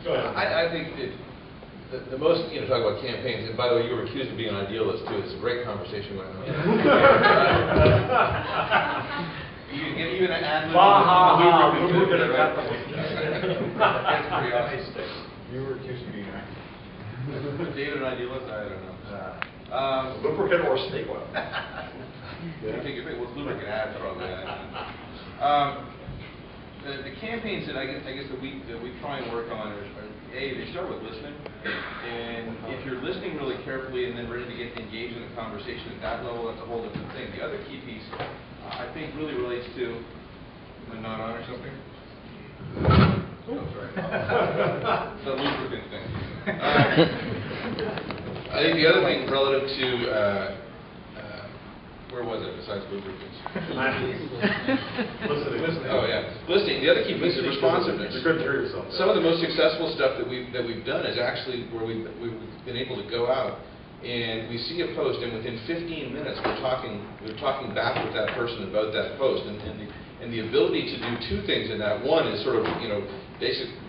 Go ahead. I think that the most, talk about campaigns, and by the way, you were accused of being an idealist too. It's a great conversation going on. You can get even an ad lib. We're going to cut them. That's pretty awesome. You were accused of being David, an idealist? I don't know. lubricant or snake oil. You take your pick. Well, lubricant ads probably. The campaigns that I guess that we try and work on are they start with listening, and if you're listening really carefully and then ready to get engaged in the conversation at that level, that's a whole different thing. The other key piece, I think, really relates to. Am I not on or something? Oh, sorry. The lubricant thing. I think the other thing relative to where was it besides lubricants? Listening. Oh yeah, listening. The other key piece is responsiveness. You couldn't hear yourself. Some of the most successful stuff that we've done is actually where we've been able to go out and we see a post, and within 15 minutes we're talking back with that person about that post, and the ability to do two things in that. One is sort of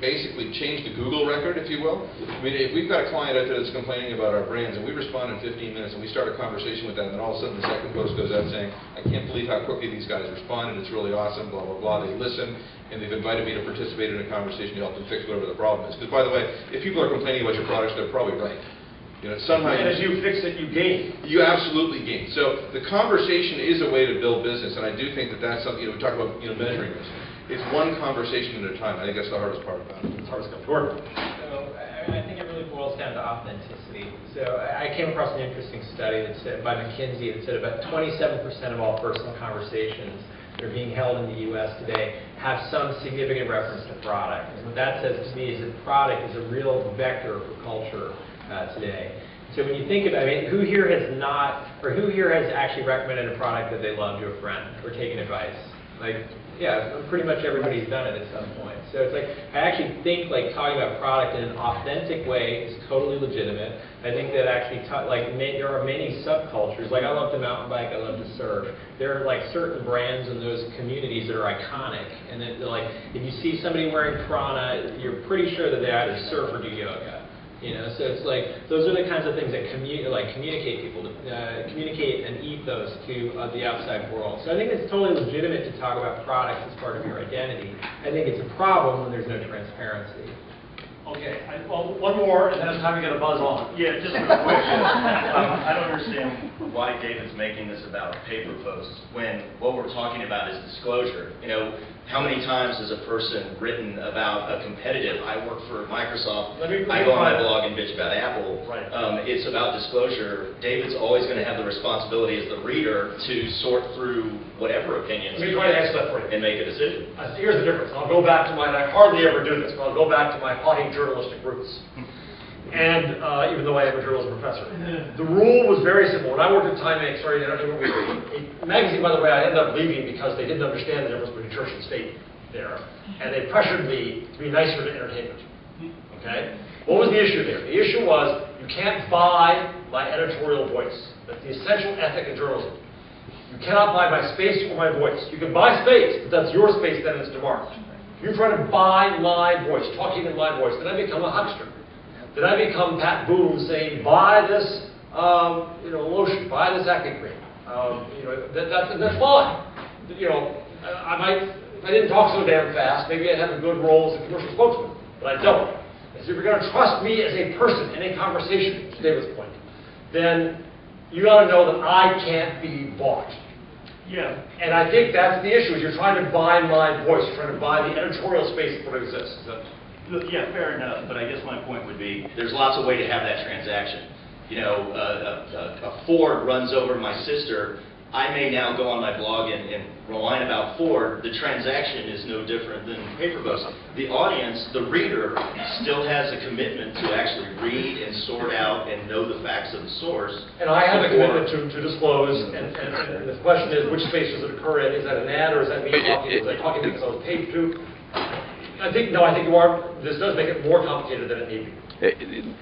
basically change the Google record, if you will. I mean, if we've got a client out there that's complaining about our brands, and we respond in 15 minutes, and we start a conversation with them, and then all of a sudden the second post goes out saying, I can't believe how quickly these guys responded, it's really awesome, blah, blah, blah. They listen, and they've invited me to participate in a conversation to help them fix whatever the problem is. Because, by the way, if people are complaining about your products, they're probably right. Somehow and as you fix it, you gain. You absolutely gain. So the conversation is a way to build business, and I do think that that's something, we talk about measuring this. It's one conversation at a time. I think that's the hardest part about it. It's hardest to come. So I think it really boils down to authenticity. So I came across an interesting study that said, by McKinsey that said about 27% of all personal conversations that are being held in the U.S. today have some significant reference to product. And what that says to me is that product is a real vector for culture today. So when you think about it, who here has actually recommended a product that they love to a friend or taken advice? Yeah, pretty much everybody's done it at some point. So it's I actually think talking about product in an authentic way is totally legitimate. I think that actually, there are many subcultures. I love to mountain bike, I love to surf. There are certain brands in those communities that are iconic. And then if you see somebody wearing Prana, you're pretty sure that they either surf or do yoga. So it's those are the kinds of things that communicate an ethos to the outside world. So I think it's totally legitimate to talk about products as part of your identity. I think it's a problem when there's no transparency. Okay, well, one more, and then it's time to get a buzz on. Yeah, just real quick. I don't understand why David's making this about paper posts when what we're talking about is disclosure. How many times has a person written about a competitive, I work for Microsoft, I go on my blog and bitch about Apple. Right. It's about disclosure. David's always going to have the responsibility as the reader to sort through whatever opinions Let me try to answer that for you. and make a decision. Here's the difference. I'll go back to and I hardly ever do this, but I'll go back to my haughty journalistic roots. And even though I am a journalism professor. The rule was very simple. When I worked at Time Inc., a magazine, by the way, I ended up leaving because they didn't understand the difference between church and state there. And they pressured me to be nicer to entertainment. Okay? What was the issue there? The issue was you can't buy my editorial voice. That's the essential ethic in journalism. You cannot buy my space or my voice. You can buy space, but that's your space, then it's demarked. You try to buy my voice, talking in my voice, then I become a huckster. Then I become Pat Boone saying, buy this lotion, buy this acne cream. That's fine. I might, if I didn't talk so damn fast, maybe I'd have a good role as a commercial spokesman, but I don't. And so if you're going to trust me as a person in a conversation, to David's point, then you got to know that I can't be bought. Yeah. And I think that's the issue, is you're trying to buy my voice, you're trying to buy the editorial space that exists. Yeah, fair enough, but I guess my point would be there's lots of ways to have that transaction. A Ford runs over my sister. I may now go on my blog and whine about Ford. The transaction is no different than paper posts. The audience, the reader, still has a commitment to actually read and sort out and know the facts of the source. And I have a commitment to disclose, and the question is, which space does it occur in? Is that an ad, or is that me talking? Is I talking because I was paid to? I think you are. This does make it more complicated than it need be.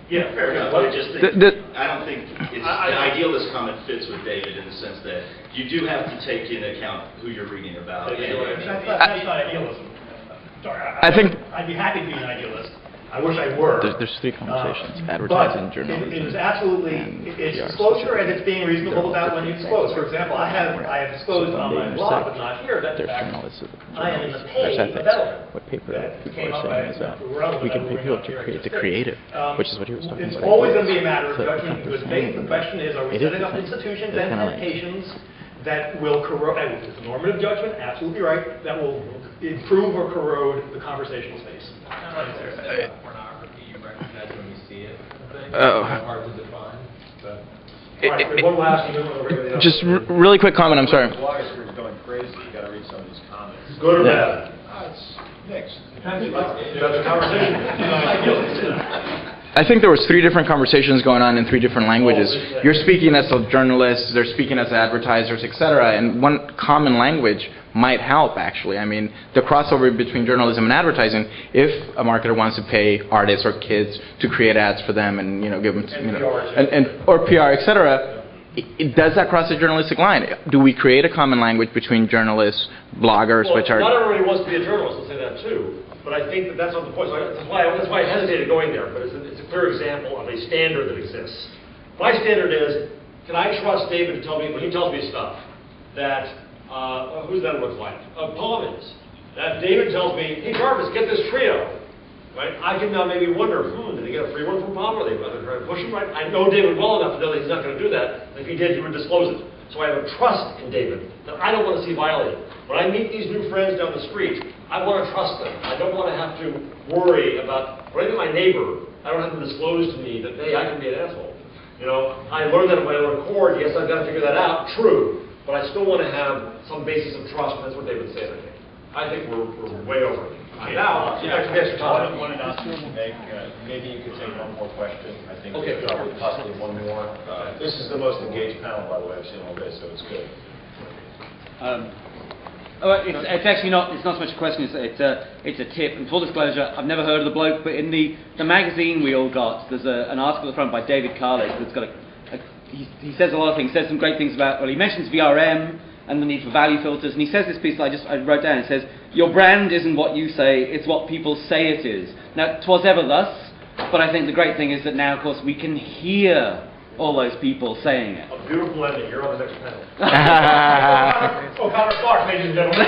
Yeah, fair enough. I just think I don't think the idealist comment fits with David in the sense that you do have to take into account who you're reading about. That's not idealism. Sorry, I'd be happy to be an idealist. I wish I were. There's three conversations, But advertising, it journalism, is absolutely, and it's PR disclosure and specifically. it's being reasonable about when you disclose. For example, I have disclosed on my blog, but not here, that in There's fact, journalism, I am in the there's pay of ethics. Edelman. What paper That people came are up saying by- is that relevant we can that pay we're people not to here create the today. creative, which is what he was talking It's about. always going to be a matter of So, judgment in good faith. The question is, are we it is setting up different. institutions It's and kinda like- temptations that will corrode, it's normative judgment, absolutely right, that will improve or corrode the conversational space. Kind of like Sarah said about pornography, you recognize when you see it. I think. Oh. It's hard to define, but. All right, we have one last, and then we'll bring it up. Just really quick comment, I'm sorry. The blogosphere is going crazy, you gotta read some of these comments. Good or bad? It's mixed. That's a conversation. I think there was three different conversations going on in three different languages. You're speaking as a journalist, they're speaking as advertisers, etc. And one common language might help, actually. I mean, the crossover between journalism and advertising, if a marketer wants to pay artists or kids to create ads for them and, give them, or PR, etc., does that cross the journalistic line? Do we create a common language between journalists, bloggers, Well, which are... not everybody wants to be a journalist, I'll say that too. But I think that that's not the point. So that's why I hesitated going there. But it's a clear example of a standard that exists. My standard is, can I trust David to tell me, when he tells me stuff, that, who's that looks like? Pollins. That David tells me, hey Jarvis, get this trio. Right? I can now maybe wonder, did he get a free one from Palm? Are they trying to push him? Right? I know David well enough to know that he's not going to do that. And if he did, he would disclose it. So I have a trust in David that I don't want to see violated. When I meet these new friends down the street, I want to trust them. I don't want to have to worry about, when I meet my neighbor, I don't have to disclose to me that, hey, I can be an asshole. I learned that on my own accord. Yes, I've got to figure that out. True. But I still want to have some basis of trust, and that's what David said, I think. I think we're way over it. Now, next time. One announcement to make, maybe you could take one more question. I think Okay. possibly one more. This is the most engaged panel, by the way, I've seen all day, so it's good. It's actually not. It's not so much a question. It's a tip. And full disclosure, I've never heard of the bloke, but in the magazine we all got, there's an article at the front by David Carlick that's got he says a lot of things. Says some great things about. Well, he mentions VRM and the need for value filters, and he says this piece that I wrote down. It says, "Your brand isn't what you say; it's what people say it is." Now, 'twas ever thus, but I think the great thing is that now, of course, we can hear all those people saying it. A beautiful ending. You're on the next panel. O'Connor Clark, ladies and gentlemen.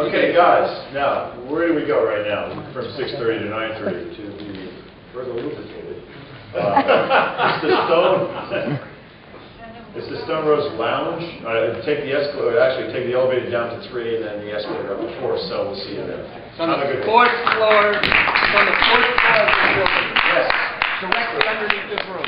Okay, guys, now, where do we go right now? From 6:30 to 9:30 to be further lubricated. It's the Stone Rose Lounge. Take the escalator, actually take the elevator down to 3 and then the escalator up to 4, so we'll see you there. On Have a the good day. fourth floor of the building. Yes. Directly underneath this room.